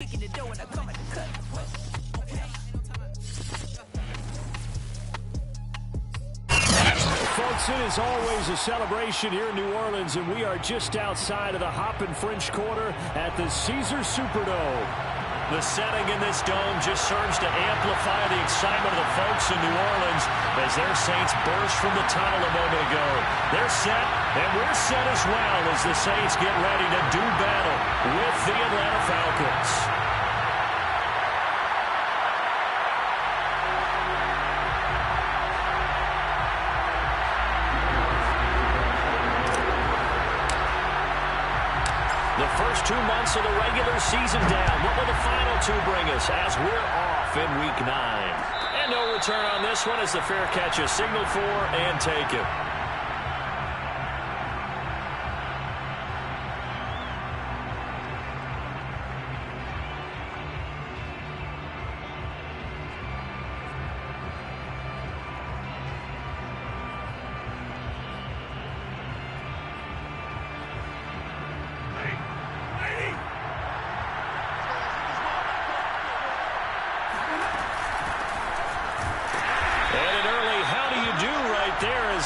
Folks, it is always a celebration here in New Orleans, and we are just outside of the Hoppin' French Quarter at the Caesars Superdome. The setting in this dome just serves to amplify the excitement of the folks in New Orleans as their Saints burst from the tunnel a moment ago. They're set, and we're set as well as the Saints get ready to do battle with the Atlanta Falcons. The first 2 months of the regular season down. What will the final two bring us as we're off in Week 9? And no return on this one as the fair catch is signaled for and taken.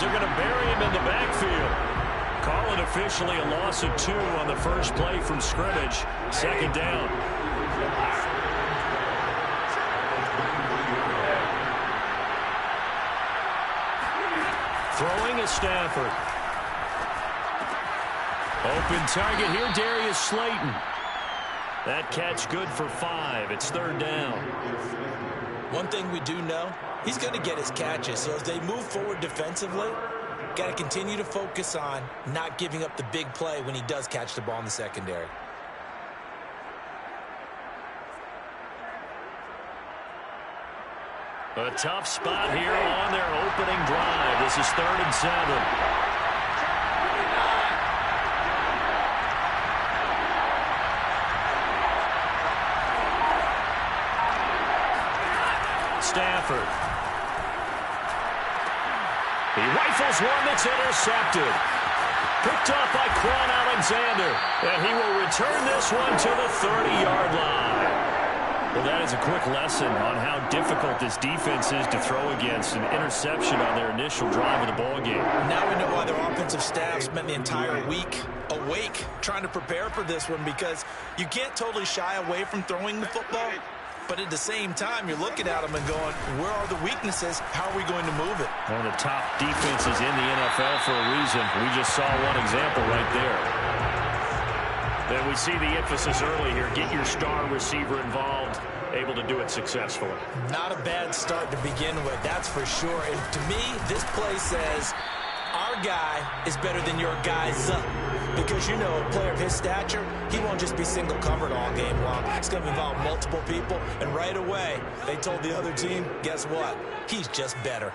They're going to bury him in the backfield. Call it officially a loss of 2 on the first play from scrimmage. Second down. Throwing is Stafford. Open target here, Darius Slayton. That catch good for 5. It's third down. One thing we do know, he's going to get his catches. So as they move forward defensively, got to continue to focus on not giving up the big play when he does catch the ball in the secondary. A tough spot here on their opening drive. This is 3rd and 7. Stafford. He rifles one that's intercepted. Picked off by Quan Alexander. And he will return this one to the 30-yard line. Well, that is a quick lesson on how difficult this defense is to throw against an interception on their initial drive of the ballgame. Now we know why their offensive staff spent the entire week awake trying to prepare for this one, because you can't totally shy away from throwing the football. But at the same time, you're looking at them and going, where are the weaknesses? How are we going to move it? One of the top defenses in the NFL for a reason. We just saw one example right there. Then we see the emphasis early here. Get your star receiver involved, able to do it successfully. Not a bad start to begin with, that's for sure. And to me, this play says, our guy is better than your guy's up. Because, you know, a player of his stature, he won't just be single covered all game long. It's going to involve multiple people. And right away, they told the other team, guess what? He's just better.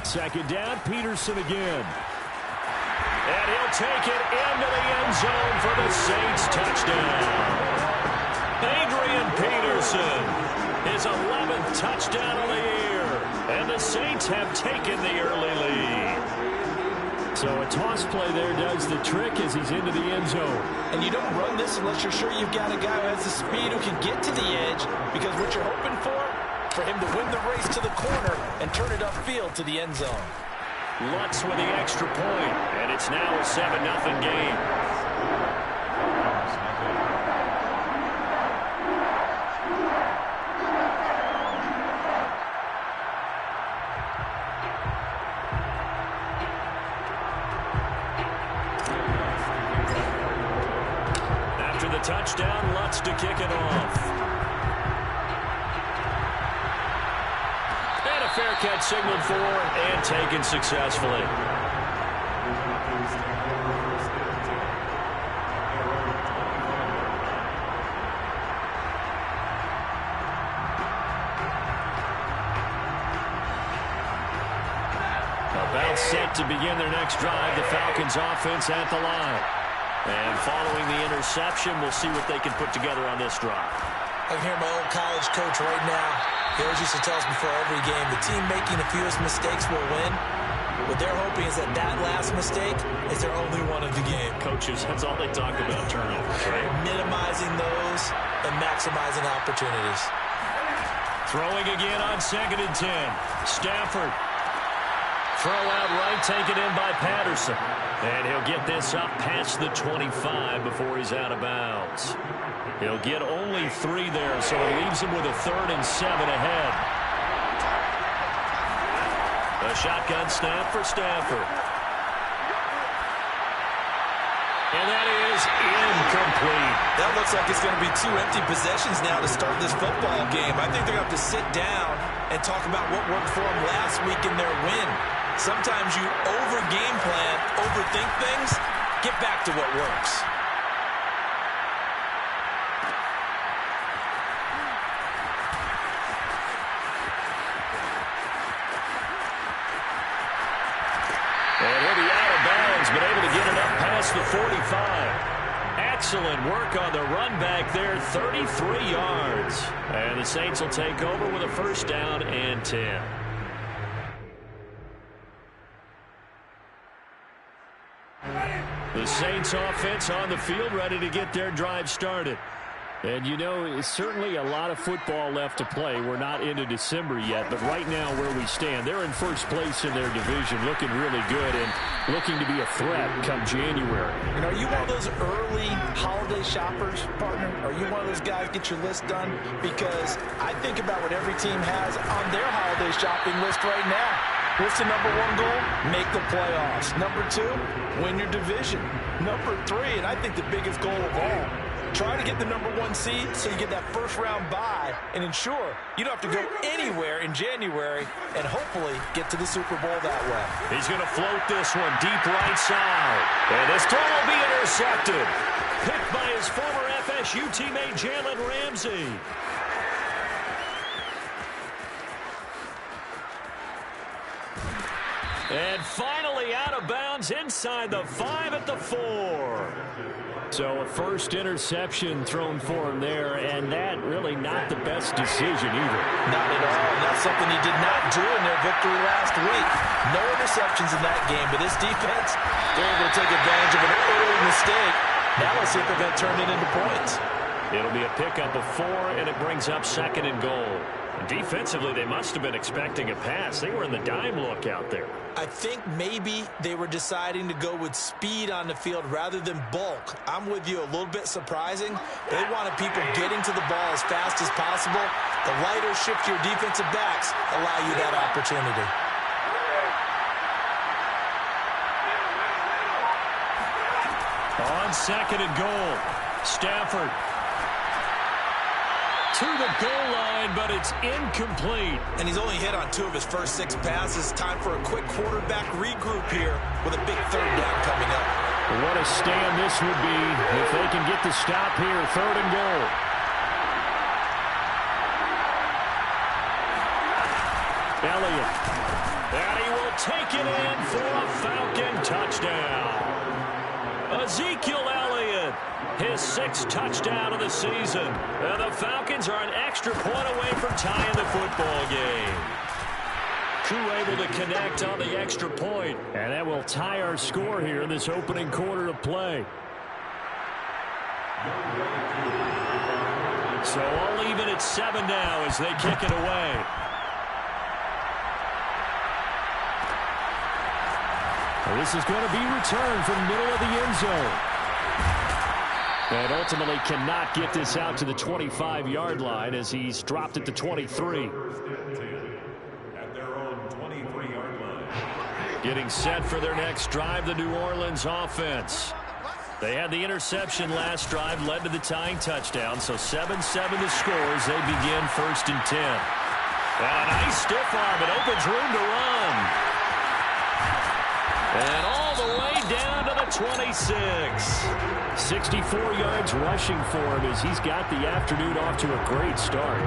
Second down, Peterson again. And he'll take it into the end zone for the Saints touchdown. Adrian Peterson, his 11th touchdown of the year. And the Saints have taken the early lead. So a toss play there does the trick as he's into the end zone. And you don't run this unless you're sure you've got a guy who has the speed who can get to the edge, because what you're hoping for him to win the race to the corner and turn it upfield to the end zone. Lutz with the extra point, and it's now a 7-0 game. Touchdown, Lutz to kick it off. And a fair catch signaled for and taken successfully. About set to begin their next drive, the Falcons offense at the line. And following the interception, we'll see what they can put together on this drive. I can hear my old college coach right now. He always used to tell us before every game, the team making the fewest mistakes will win. What they're hoping is that that last mistake is their only one of the game. Coaches, that's all they talk about, turnovers, right? Minimizing those and maximizing opportunities. Throwing again on 2nd and 10. Stafford. Throw out right, taken in by Patterson. And he'll get this up past the 25 before he's out of bounds. He'll get only 3 there, so it leaves him with a 3rd and 7 ahead. A shotgun snap for Stafford. And that is incomplete. That looks like it's going to be 2 empty possessions now to start this football game. I think they're going to have to sit down and talk about what worked for them last week in their win. Sometimes you over-game plan, overthink things, get back to what works. And he'll be out of bounds, but able to get it up past the 45. Excellent work on the run back there, 33 yards. And the Saints will take over with a 1st down and 10. The Saints offense on the field, ready to get their drive started. And, you know, it's certainly a lot of football left to play. We're not into December yet, but right now where we stand, they're in 1st place in their division, looking really good and looking to be a threat come January. And are you one of those early holiday shoppers, partner? Are you one of those guys get your list done? Because I think about what every team has on their holiday shopping list right now. What's the number 1 goal? Make the playoffs. Number 2, win your division. Number 3, and I think the biggest goal of all, try to get the number 1 seed so you get that 1st round bye and ensure you don't have to go anywhere in January and hopefully get to the Super Bowl that way. He's going to float this one deep right side. And this throw will be intercepted. Picked by his former FSU teammate Jalen Ramsey. And finally out of bounds inside the 5 at the 4. So a 1st interception thrown for him there, and that really not the best decision either. Not at all. And that's something he did not do in their victory last week. No interceptions in that game, but this defense, they're able to take advantage of an early mistake. Now let's see if they're going to turn it into points. It'll be a pickup of 4, and it brings up 2nd and goal. Defensively, they must have been expecting a pass. They were in the dime look out there. I think maybe they were deciding to go with speed on the field rather than bulk. I'm with you, a little bit surprising. They wanted people getting to the ball as fast as possible. The lighter shift your defensive backs allow you that opportunity. On 2nd and goal, Stafford to the goal line, but it's incomplete. And he's only hit on 2 of his first 6 passes. Time for a quick quarterback regroup here with a big 3rd down coming up. What a stand this would be if they can get the stop here, 3rd and goal. Elliott. And he will take it in for a Falcon touchdown. Ezekiel Elliott, his 6th touchdown of the season. And the Falcons are an extra point away from tying the football game. Crew able to connect on the extra point. And that will tie our score here in this opening quarter of play. So all even at 7 now as they kick it away. Well, this is going to be returned from the middle of the end zone. And ultimately cannot get this out to the 25-yard line as he's dropped at the 23. At their own 23-yard line. Getting set for their next drive, the New Orleans offense. They had the interception last drive, led to the tying touchdown. So 7-7 the score as they begin 1st and 10. And a nice stiff arm. It opens room to run. And all the way down to the 26. 64 yards rushing for him as he's got the afternoon off to a great start.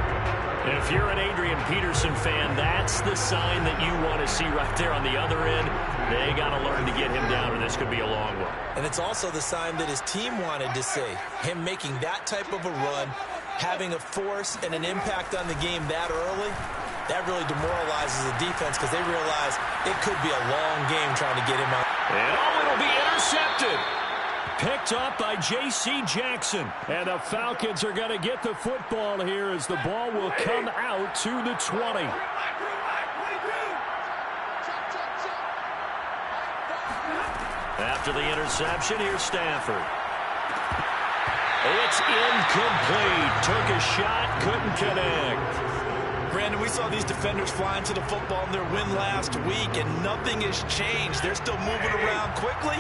If you're an Adrian Peterson fan, that's the sign that you want to see right there on the other end. They got to learn to get him down, or this could be a long one. And it's also the sign that his team wanted to see. Him making that type of a run, having a force and an impact on the game that early, That really demoralizes the defense because they realize it could be a long game trying to get him out. And it'll be intercepted. Picked up by J.C. Jackson. And the Falcons are going to get the football here as the ball will come out to the 20. After the interception, here's Stafford. It's incomplete. Took a shot, couldn't connect. Brandon, we saw these defenders flying to the football in their win last week, and nothing has changed. They're still moving around quickly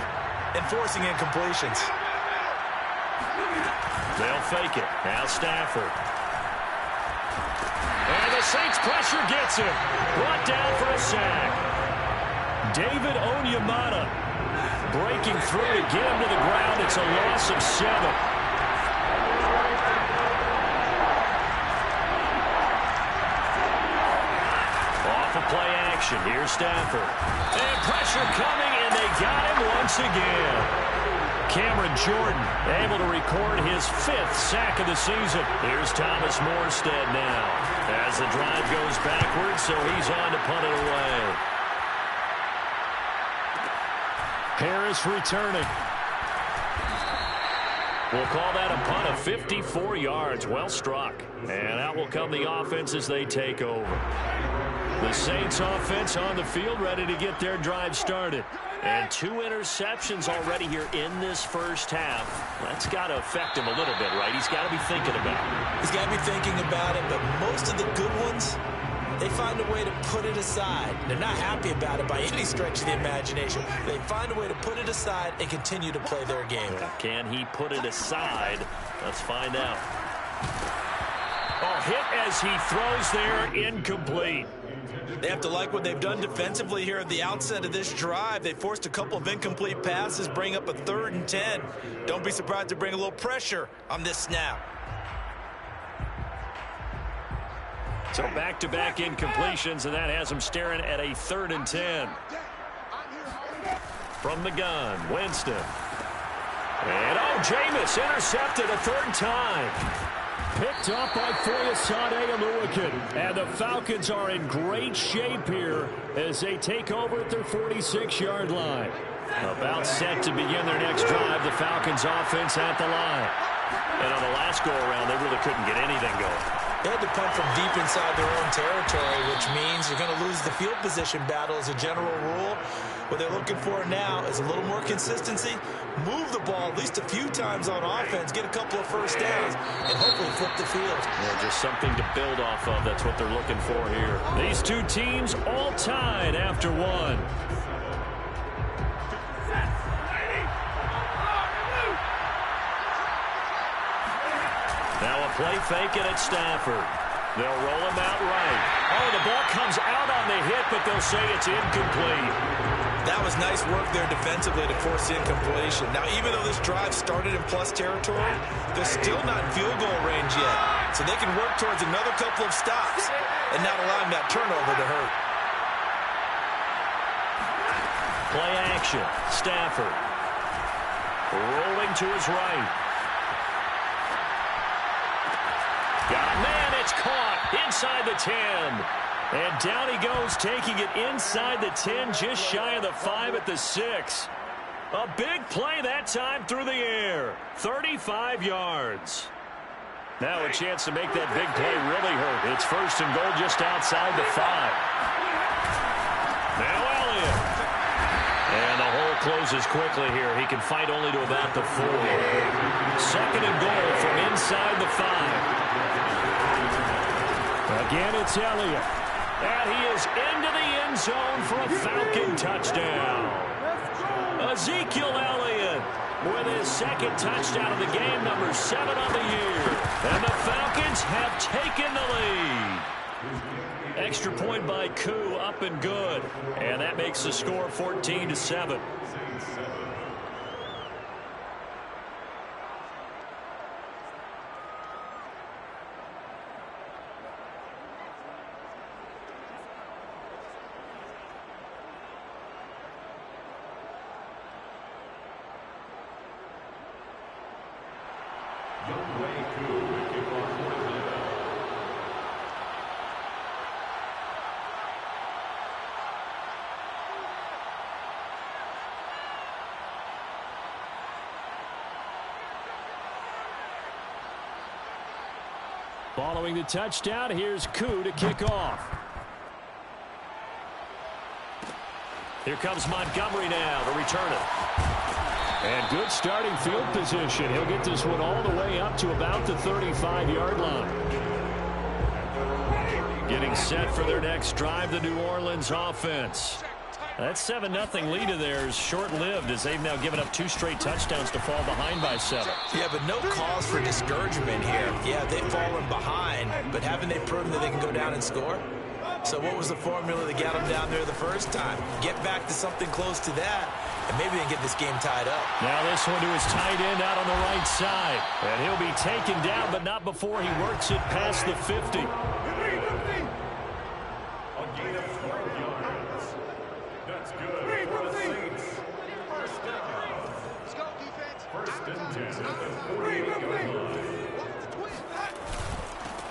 and forcing incompletions. They'll fake it. Now Stafford. And the Saints pressure gets him. Brought down for a sack. David Onyemata breaking through to get him to the ground. It's a loss of 7. Off of play action. Here's Stafford. And pressure coming, and they got him once again. Cameron Jordan able to record his 5th sack of the season. Here's Thomas Morstead now. As the drive goes backwards, so he's on to punt it away. Harris returning. We'll call that a punt of 54 yards. Well struck. And out will come the offense as they take over. The Saints offense on the field ready to get their drive started. And 2 interceptions already here in this first half. That's got to affect him a little bit, right? He's got to be thinking about it. He's got to be thinking about it, but most of the good ones, they find a way to put it aside. They're not happy about it by any stretch of the imagination. They find a way to put it aside and continue to play their game. Can he put it aside? Let's find out. Oh, hit as he throws there, incomplete. They have to like what they've done defensively here at the outset of this drive. They forced a couple of incomplete passes, bring up a 3rd and 10. Don't be surprised to bring a little pressure on this snap. So back-to-back incompletions, and that has him staring at a 3rd and 10. From the gun, Winston. And Jameis intercepted a 3rd time. Picked up by Foyesade Oluwakin. And the Falcons are in great shape here as they take over at their 46-yard line. About set to begin their next drive, the Falcons offense at the line. And on the last go-around, they really couldn't get anything going. They had to punt from deep inside their own territory, which means you're going to lose the field position battle as a general rule. What they're looking for now is a little more consistency, move the ball at least a few times on offense, get a couple of first downs, and hopefully flip the field. Yeah, just something to build off of. That's what they're looking for here. These two teams all tied after 1. Now a play fake it at Stafford. They'll roll him out right. Oh, the ball comes out on the hit, but they'll say it's incomplete. That was nice work there defensively to force the incompletion. Now, even though this drive started in plus territory, they're still not in field goal range yet. So they can work towards another couple of stops and not allowing that turnover to hurt. Play action. Stafford. Rolling to his right. Got a man, it's caught inside the 10. And down he goes, taking it inside the 10, just shy of the 5 at the 6. A big play that time through the air. 35 yards. Now a chance to make that big play really hurt. It's 1st and goal just outside the 5. Now Elliott. And the hole closes quickly here. He can fight only to about the 4. 2nd and goal from inside the 5. Again, it's Elliott. And he is into the end zone for a Falcon touchdown. Ezekiel Elliott with his 2nd touchdown of the game, number 7 on the year. And the Falcons have taken the lead. Extra point by Koo, up and good. And that makes the score 14-7. Following the touchdown, here's Koo to kick off. Here comes Montgomery now to return it. And good starting field position. He'll get this one all the way up to about the 35-yard line. Getting set for their next drive, the New Orleans offense. That 7-0 lead of theirs short-lived as they've now given up 2 straight touchdowns to fall behind by 7. Yeah, but no cause for discouragement here. Yeah, they've fallen behind, but haven't they proven that they can go down and score? So what was the formula that got them down there the first time? Get back to something close to that, and maybe they can get this game tied up. Now this one to his tight end out on the right side. And he'll be taken down, but not before he works it past the 50.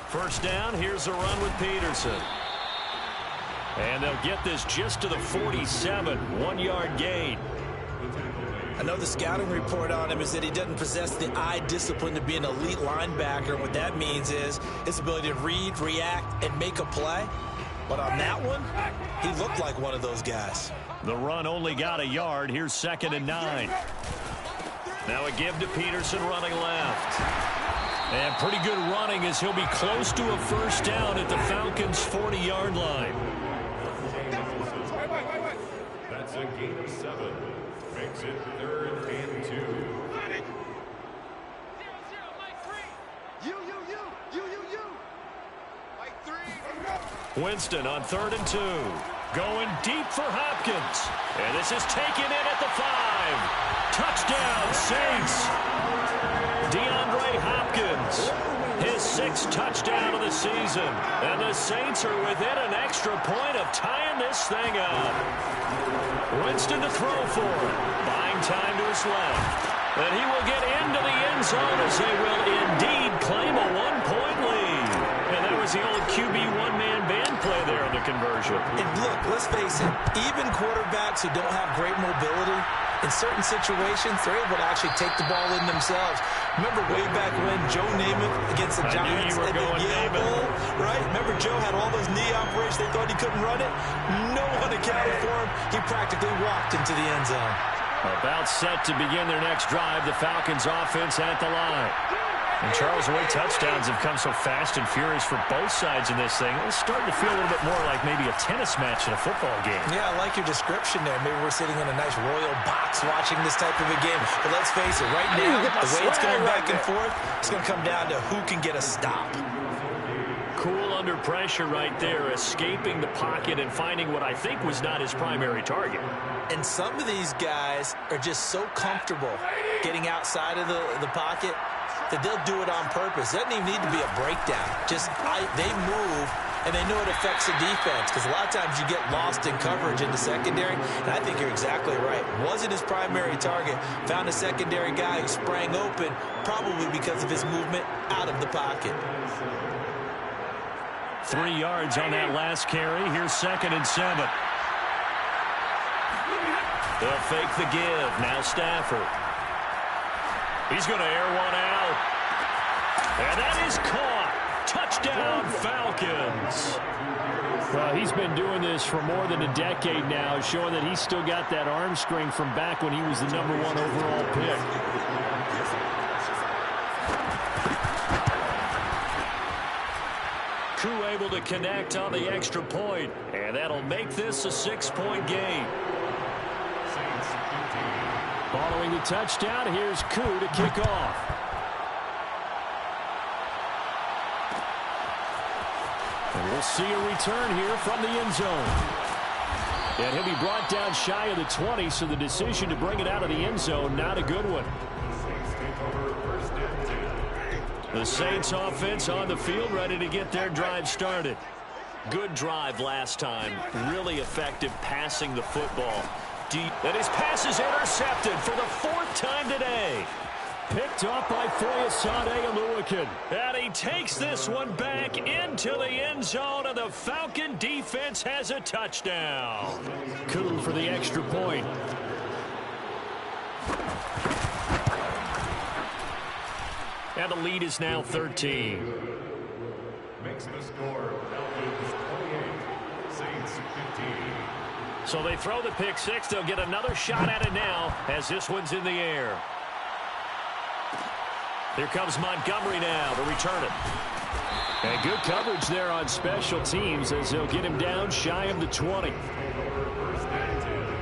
First down, here's a run with Peterson. And they'll get this just to the 47, 1-yard gain. I know the scouting report on him is that he doesn't possess the eye discipline to be an elite linebacker. And what that means is his ability to read, react, and make a play. But on that one, he looked like one of those guys. The run only got a yard. Here's 2nd and 9. Now a give to Peterson running left. And pretty good running as he'll be close to a first down at the Falcons' 40-yard line. That's a gain of 7. Makes it 3rd and 2. Winston on 3rd and 2. Going deep for Hopkins. And this is taken in at the 5. Touchdown, Saints. DeAndre Hopkins, his 6th touchdown of the season. And the Saints are within an extra point of tying this thing up. Winston to throw for it. Buying time to his left. And he will get into the end zone as they will indeed claim a 1-point lead. And that was the old QB one-man band play there in the conversion. And look, let's face it, even quarterbacks who don't have great mobility, in certain situations, they're able to actually take the ball in themselves. Remember way back when Joe Namath against the Giants at the Yale Bowl, right? Remember Joe had all those knee operations. They thought he couldn't run it. No one accounted for him. He practically walked into the end zone. About set to begin their next drive, the Falcons offense at the line. And Charles, the way touchdowns have come so fast and furious for both sides in this thing, it's starting to feel a little bit more like maybe a tennis match in a football game. Yeah, I like your description there. Maybe we're sitting in a nice royal box watching this type of a game. But let's face it, right now, the way it's going back and forth, it's going to come down to who can get a stop. Cool under pressure right there, escaping the pocket and finding what I think was not his primary target. And some of these guys are just so comfortable getting outside of the pocket that they'll do it on purpose. It doesn't even need to be a breakdown. Just they move, and they know it affects the defense because a lot of times you get lost in coverage in the secondary, and I think you're exactly right. Wasn't his primary target. Found a secondary guy who sprang open, probably because of his movement out of the pocket. 3 yards on that last carry. Here's 2nd and 7. They'll fake the give. Now Stafford. He's going to air one out. And that is caught. Touchdown, Falcons. Well, he's been doing this for more than a decade now, showing that he's still got that arm strength from back when he was the #1 overall pick. Koo able to connect on the extra point, and that'll make this a 6-point game. Following the touchdown, here's Koo to kick off. And we'll see a return here from the end zone. And he'll be brought down shy of the 20, so the decision to bring it out of the end zone, not a good one. The Saints offense on the field, ready to get their drive started. Good drive last time. Really effective passing the football. Deep. And his pass is intercepted for the 4th time today. Picked off by Foyesade Oluwakin. And he takes this one back into the end zone, and the Falcon defense has a touchdown. Koo for the extra point. And the lead is now 13. So they throw the pick six. They'll get another shot at it now as this one's in the air. Here comes Montgomery now to return it. And good coverage there on special teams as they'll get him down shy of the 20.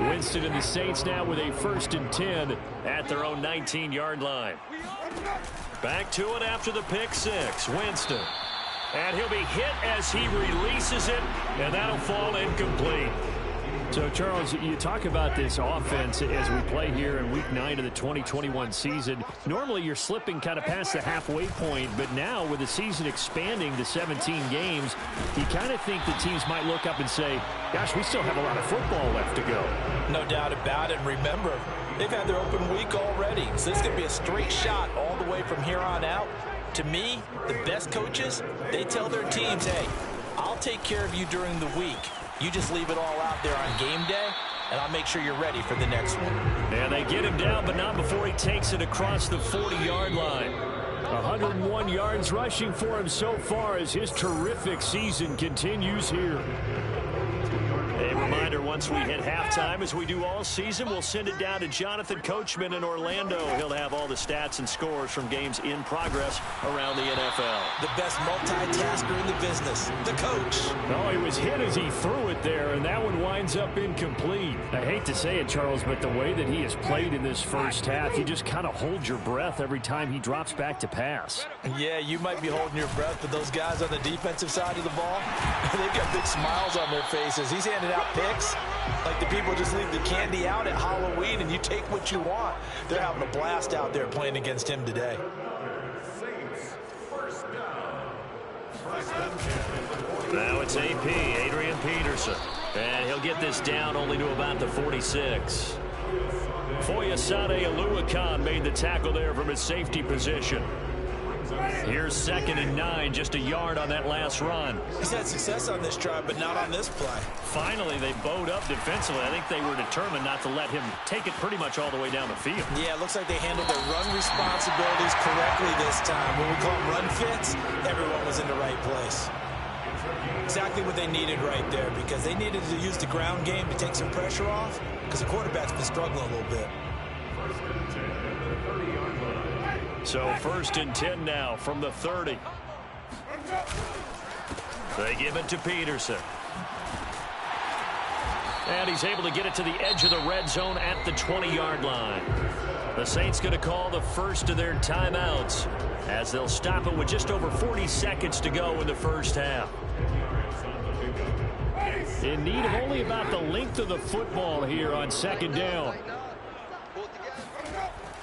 Winston and the Saints now with a 1st and 10 at their own 19-yard line. Back to it after the pick six. Winston. And he'll be hit as he releases it, and that'll fall incomplete. So, Charles, you talk about this offense as we play here in Week 9 of the 2021 season. Normally, you're slipping kind of past the halfway point, but now with the season expanding to 17 games, you kind of think the teams might look up and say, gosh, we still have a lot of football left to go. No doubt about it. And remember, they've had their open week already, so this is going to be a straight shot all the way from here on out. To me, the best coaches, they tell their teams, hey, I'll take care of you during the week. You just leave it all out there on game day, and I'll make sure you're ready for the next one. And they get him down, but not before he takes it across the 40-yard line. 101 yards rushing for him so far as his terrific season continues here. A reminder, once we hit halftime, as we do all season, we'll send it down to Jonathan Coachman in Orlando. He'll have all the stats and scores from games in progress around the NFL. The best multitasker in the business, the coach. Oh, he was hit as he threw it there, and that one winds up incomplete. I hate to say it, Charles, but the way that he has played in this first half, you just kind of hold your breath every time he drops back to pass. Yeah, you might be holding your breath, but those guys on the defensive side of the ball, they've got big smiles on their faces. He's handing out picks like the people just leave the candy out at Halloween and you take what you want. They're having a blast out there playing against him today. Now it's AP, Adrian Peterson. And he'll get this down only to about the 46. Foyesade Oluwakan made the tackle there from his safety position. Here's 2nd and 9, just a yard on that last run. He's had success on this drive, but not on this play. Finally, they bowed up defensively. I think they were determined not to let him take it pretty much all the way down the field. Yeah, it looks like they handled their run responsibilities correctly this time. When we call them run fits, everyone was in the right place. Exactly what they needed right there, because they needed to use the ground game to take some pressure off, because the quarterback's been struggling a little bit. So 1st and 10 now from the 30. They give it to Peterson. And he's able to get it to the edge of the red zone at the 20-yard line. The Saints going to call the first of their timeouts as they'll stop it with just over 40 seconds to go in the first half. In need of only about the length of the football here on 2nd down.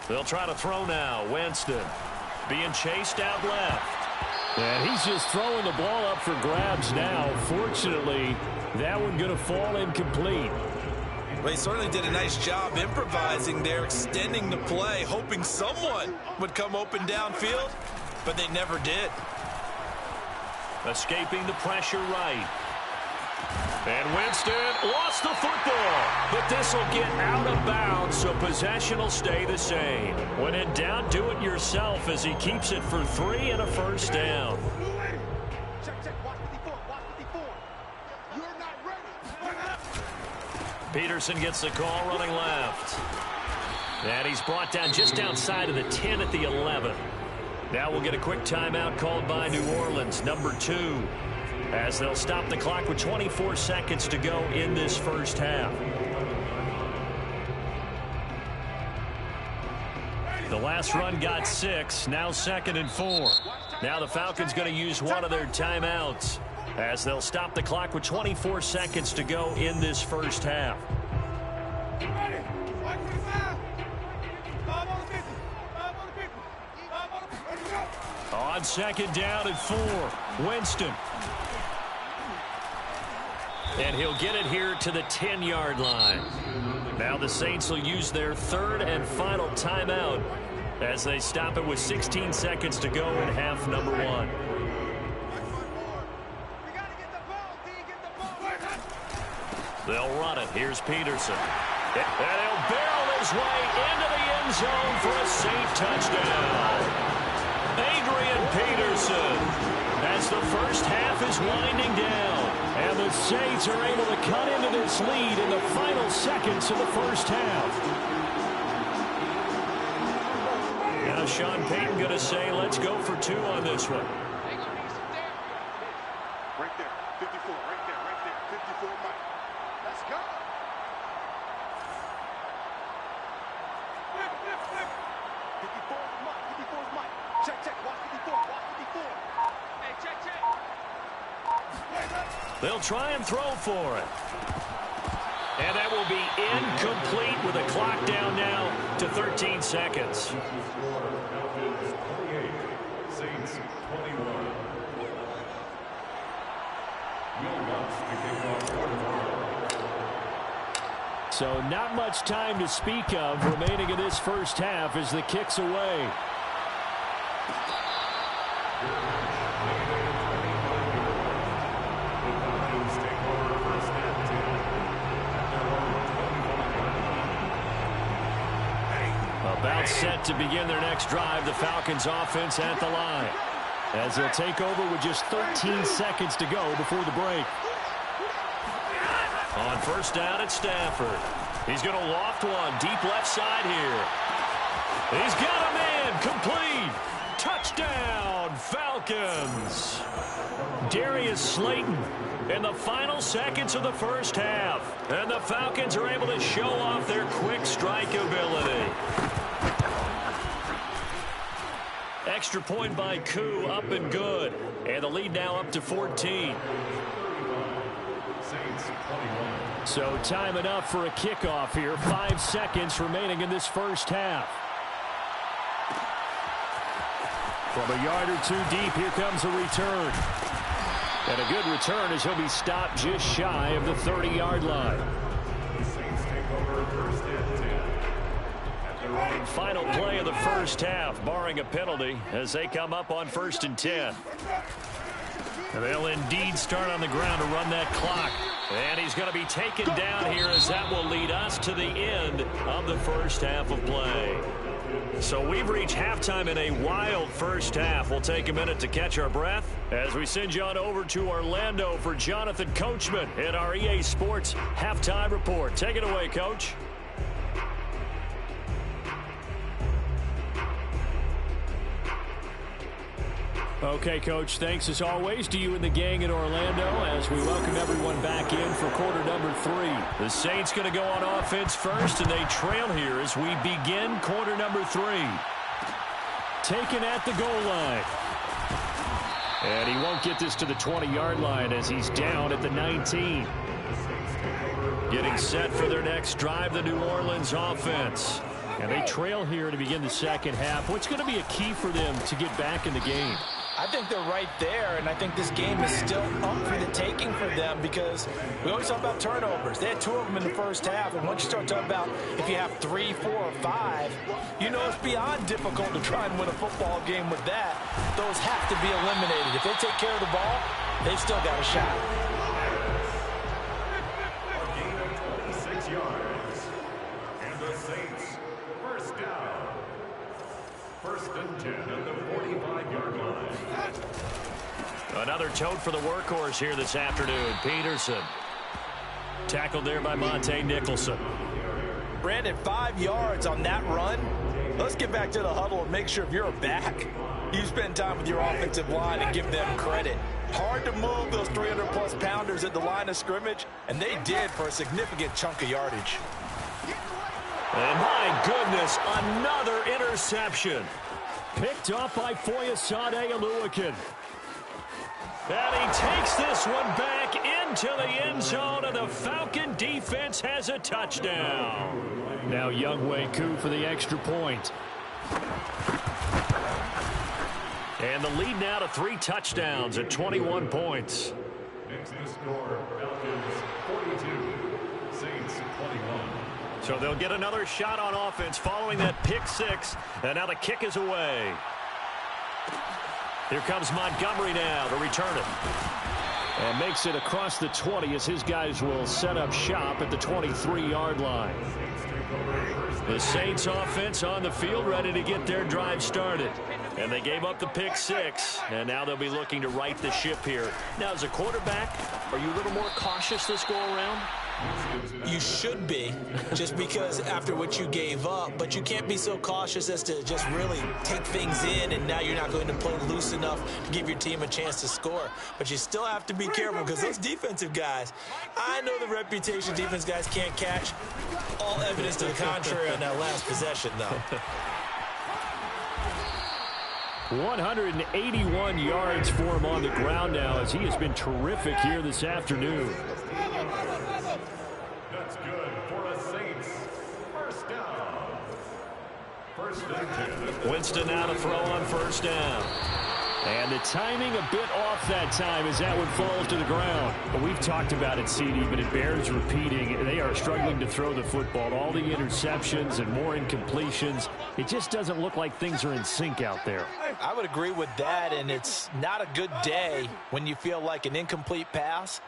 They'll try to throw now. Winston being chased out left. And he's just throwing the ball up for grabs now. Fortunately, that one going to fall incomplete. Well, he certainly did a nice job improvising there, extending the play, hoping someone would come open downfield, but they never did. Escaping the pressure right. And Winston lost the football, but this will get out of bounds, so possession will stay the same. When in doubt, do it yourself as he keeps it for 3 and a first down. Peterson gets the call running left. And he's brought down just outside of the 10 at the 11. Now we'll get a quick timeout called by New Orleans, number 2. As they'll stop the clock with 24 seconds to go in this first half. The last run got 6, now 2nd and 4. Now the Falcons going to use one of their timeouts as they'll stop the clock with 24 seconds to go in this first half. On 2nd down and 4, Winston. And he'll get it here to the 10-yard line. Now the Saints will use their 3rd and final timeout as they stop it with 16 seconds to go in half number 1. They'll run it. Here's Peterson. And he'll barrel his way into the end zone for a safe touchdown. Adrian Peterson. As the first half is winding down. And the Saints are able to cut into this lead in the final seconds of the first half. Now Sean Payton going to say, let's go for 2 on this one. Right there, 54, right there, 54, Mike. Let's go. 54 is Mike. Check, watch 54, Hey, check. They'll try and throw for it. And that will be incomplete with the clock down now to 13 seconds. Saints 21. So not much time to speak of remaining in this first half as the kick's away. About set to begin their next drive, the Falcons offense at the line, as they'll take over with just 13 seconds to go before the break. On first down at Stafford. He's going to loft one deep left side here. He's got a man complete. Touchdown, Falcons. Darius Slayton in the final seconds of the first half. And the Falcons are able to show off their quick strike ability. Extra point by Koo, up and good. And the lead now up to 14. So time enough for a kickoff here. 5 seconds remaining in this first half. From a yard or 2 deep, here comes a return. And a good return as he'll be stopped just shy of the 30-yard line. Final play of the first half, barring a penalty, as they come up on 1st and 10. And they'll indeed start on the ground to run that clock. And he's going to be taken down here as that will lead us to the end of the first half of play. So we've reached halftime in a wild first half. We'll take a minute to catch our breath as we send you on over to Orlando for Jonathan Coachman in our EA Sports Halftime Report. Take it away, Coach. Okay, Coach, thanks as always to you and the gang in Orlando as we welcome everyone back in for quarter number 3. The Saints going to go on offense first, and they trail here as we begin quarter number 3. Taken at the goal line. And he won't get this to the 20-yard line as he's down at the 19. Getting set for their next drive, the New Orleans offense. And they trail here to begin the second half. What's going to be a key for them to get back in the game? I think they're right there, and I think this game is still up for the taking for them because we always talk about turnovers. They had 2 of them in the first half, and once you start talking about if you have 3, 4, or 5, you know it's beyond difficult to try and win a football game with that. Those have to be eliminated. If they take care of the ball, they've still got a shot. A gain of 26 yards. And the Saints, first down. 1st and 10 at the 45-yard line. Another tote for the workhorse here this afternoon. Peterson. Tackled there by Monte Nicholson. Brandon, 5 yards on that run. Let's get back to the huddle and make sure if you're a back, you spend time with your offensive line and give them credit. Hard to move those 300-plus pounders at the line of scrimmage, and they did for a significant chunk of yardage. And my goodness, another interception. Picked off by Foyesade Oluwakin. And he takes this one back into the end zone, and the Falcon defense has a touchdown. Now Younghoe Koo for the extra point. And the lead now to 3 touchdowns at 21 points. Makes the score Falcons 42, Saints 21. So they'll get another shot on offense following that pick 6, and now the kick is away. Here comes Montgomery now to return it. And makes it across the 20 as his guys will set up shop at the 23-yard line. The Saints offense on the field ready to get their drive started. And they gave up the pick 6, and now they'll be looking to right the ship here. Now, as a quarterback, are you a little more cautious this go-around? You should be, just because after what you gave up, but you can't be so cautious as to just really take things in, and now you're not going to play loose enough to give your team a chance to score. But you still have to be careful because those defensive guys, I know the reputation defense guys can't catch. All evidence to the contrary on that last possession, though. 181 yards for him on the ground now, as he has been terrific here this afternoon. That's good for a Saints. First down. First and 10. Winston now to throw on first down. And the timing a bit off that time as that one falls to the ground. But we've talked about it, CD, but it bears repeating. They are struggling to throw the football. All the interceptions and more incompletions. It just doesn't look like things are in sync out there. I would agree with that, and it's not a good day when you feel like an incomplete pass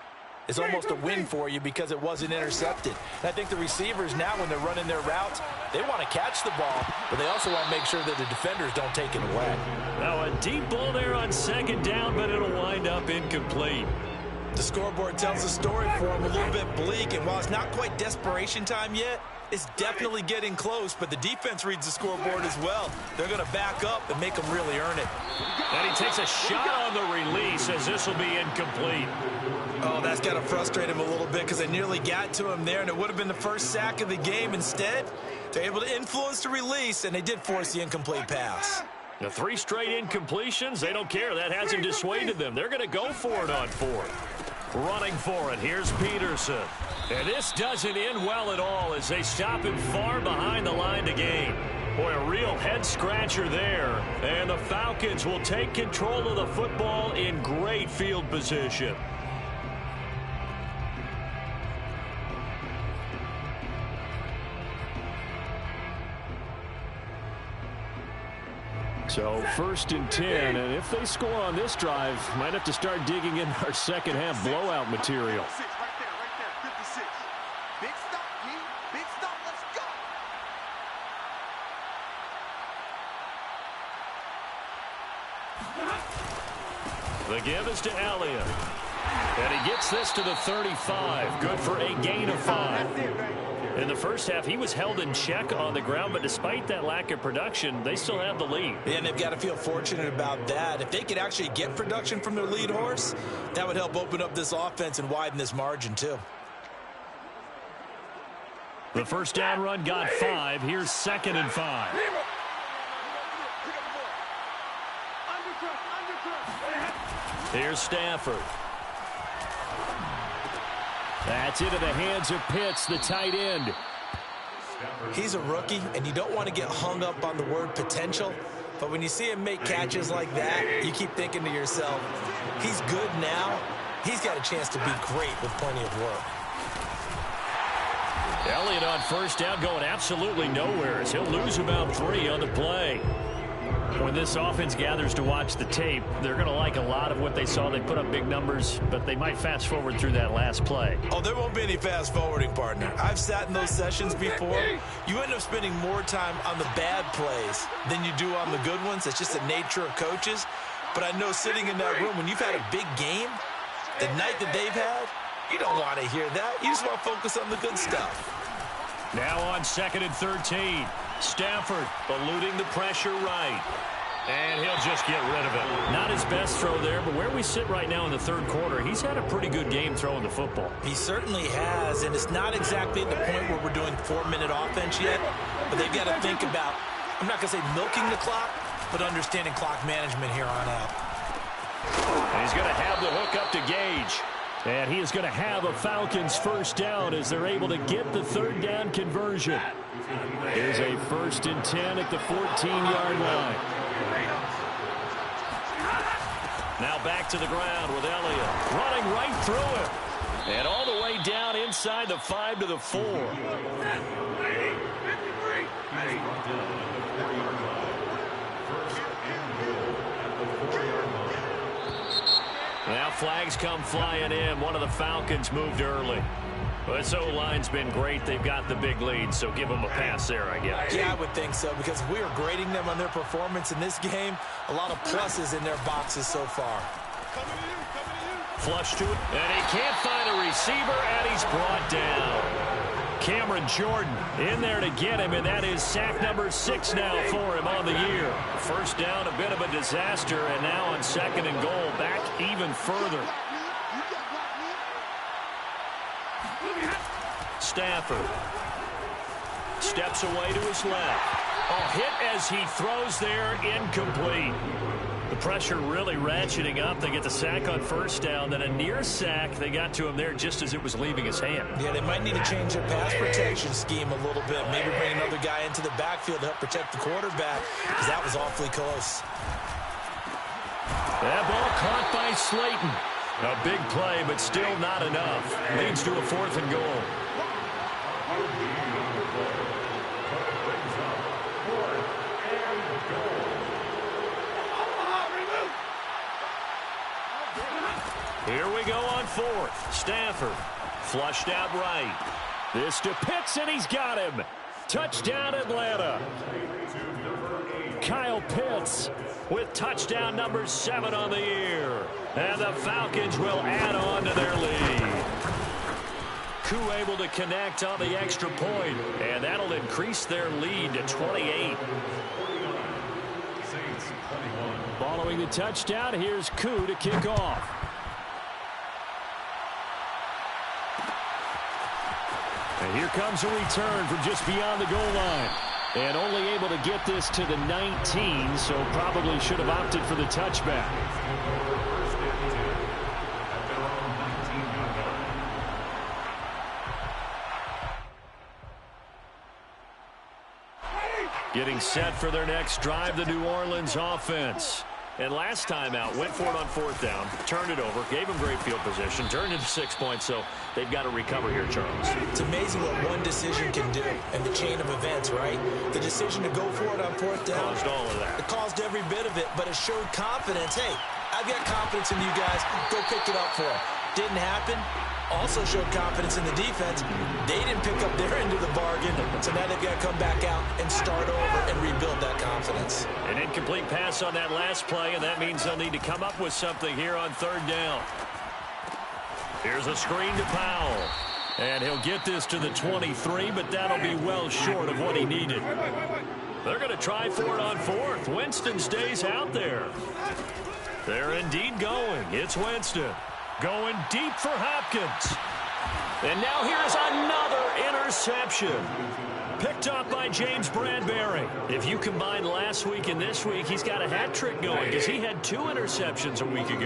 is almost a win for you because it wasn't intercepted. And I think the receivers now, when they're running their routes, they want to catch the ball, but they also want to make sure that the defenders don't take it away. Now a deep ball there on second down, but it'll wind up incomplete. The scoreboard tells the story for them a little bit bleak, and while it's not quite desperation time yet, it's definitely getting close, but the defense reads the scoreboard as well. They're going to back up and make them really earn it. And he takes a shot on the release as this will be incomplete. Oh, that's got to frustrate him a little bit because they nearly got to him there, and it would have been the first sack of the game. Instead, they're able to influence the release, and they did force the incomplete pass. The 3 straight incompletions, they don't care. That hasn't dissuaded them. They're going to go for it on 4th. Running for it, here's Peterson. And this doesn't end well at all as they stop him far behind the line to gain. Boy, a real head-scratcher there. And the Falcons will take control of the football in great field position. So 1st and 10, and if they score on this drive, might have to start digging in our second half blowout material. Right there, 56. Big stop, G. Big stop, let's go. The give is to Elliott. And he gets this to the 35. Good for a gain of 5. In the first half, he was held in check on the ground, but despite that lack of production, they still have the lead. Yeah, and they've got to feel fortunate about that. If they could actually get production from their lead horse, that would help open up this offense and widen this margin, too. The first down run got 5. Here's 2nd and 5. Here's Stafford. That's into the hands of Pitts, the tight end. He's a rookie, and you don't want to get hung up on the word potential. But when you see him make catches like that, you keep thinking to yourself, he's good now. He's got a chance to be great with plenty of work. Elliott on first down going absolutely nowhere as he'll lose about 3 on the play. When this offense gathers to watch the tape, they're going to like a lot of what they saw. They put up big numbers, but they might fast forward through that last play. Oh, there won't be any fast forwarding, partner. I've sat in those sessions before. You end up spending more time on the bad plays than you do on the good ones. It's just the nature of coaches. But I know sitting in that room, when you've had a big game, the night that they've had, you don't want to hear that. You just want to focus on the good stuff. Now on 2nd and 13. Stafford eluding the pressure right. And he'll just get rid of it. Not his best throw there, but where we sit right now in the 3rd quarter, he's had a pretty good game throwing the football. He certainly has, and it's not exactly at the point where we're doing 4-minute offense yet, but they've got to think about, I'm not going to say milking the clock, but understanding clock management here on out. And he's going to have the hook up to Gage. And he is going to have a Falcons first down as they're able to get the 3rd down conversion. Here's a 1st and 10 at the 14-yard line. Now back to the ground with Elliott. Running right through it. And all the way down inside the 5 to the 4. Now flags come flying in. One of the Falcons moved early. But this O-line's been great. They've got the big lead, so give them a pass there, I guess. Yeah, I would think so, because if we are grading them on their performance in this game, a lot of pluses in their boxes so far. Flush to it, and he can't find a receiver, and he's brought down. Cameron Jordan in there to get him, and that is sack number 6 now for him on the year. First down, a bit of a disaster, and now on 2nd and goal, back even further. Stafford steps away to his left. A hit as he throws there, incomplete. The pressure really ratcheting up. They get the sack on first down, then a near sack. They got to him there just as it was leaving his hand. Yeah, they might need to change their pass protection scheme a little bit. Maybe bring another guy into the backfield to help protect the quarterback, because that was awfully close. That ball caught by Slayton. A big play, but still not enough. Leads to a 4th and goal. Here we go on 4th. Stafford flushed out right. This to Pitts, and he's got him. Touchdown, Atlanta. Kyle Pitts with touchdown number 7 on the year. And the Falcons will add on to their lead. Koo able to connect on the extra point, and that'll increase their lead to 28. Following the touchdown, here's Koo to kick off. And here comes a return from just beyond the goal line. And only able to get this to the 19, so probably should have opted for the touchback. Getting set for their next drive, the New Orleans offense. And last time out, went for it on 4th down, turned it over, gave them great field position, turned into 6 points, so they've got to recover here, Charles. It's amazing what one decision can do and the chain of events, right? The decision to go for it on 4th down. Caused all of that. It caused every bit of it, but it showed confidence. Hey, I've got confidence in you guys. Go pick it up for them. Didn't happen. Also showed confidence in the defense. They didn't pick up their end of the bargain, so now they've got to come back out and start over and rebuild that confidence. An incomplete pass on that last play, and that means they'll need to come up with something here on 3rd down. Here's a screen to Powell. And he'll get this to the 23, but that'll be well short of what he needed. They're going to try for it on 4th. Winston stays out there. They're indeed going. It's Winston. Going deep for Hopkins. And now here's another interception. Picked up by James Bradbury. If you combine last week and this week, he's got a hat trick going because he had 2 interceptions a week ago.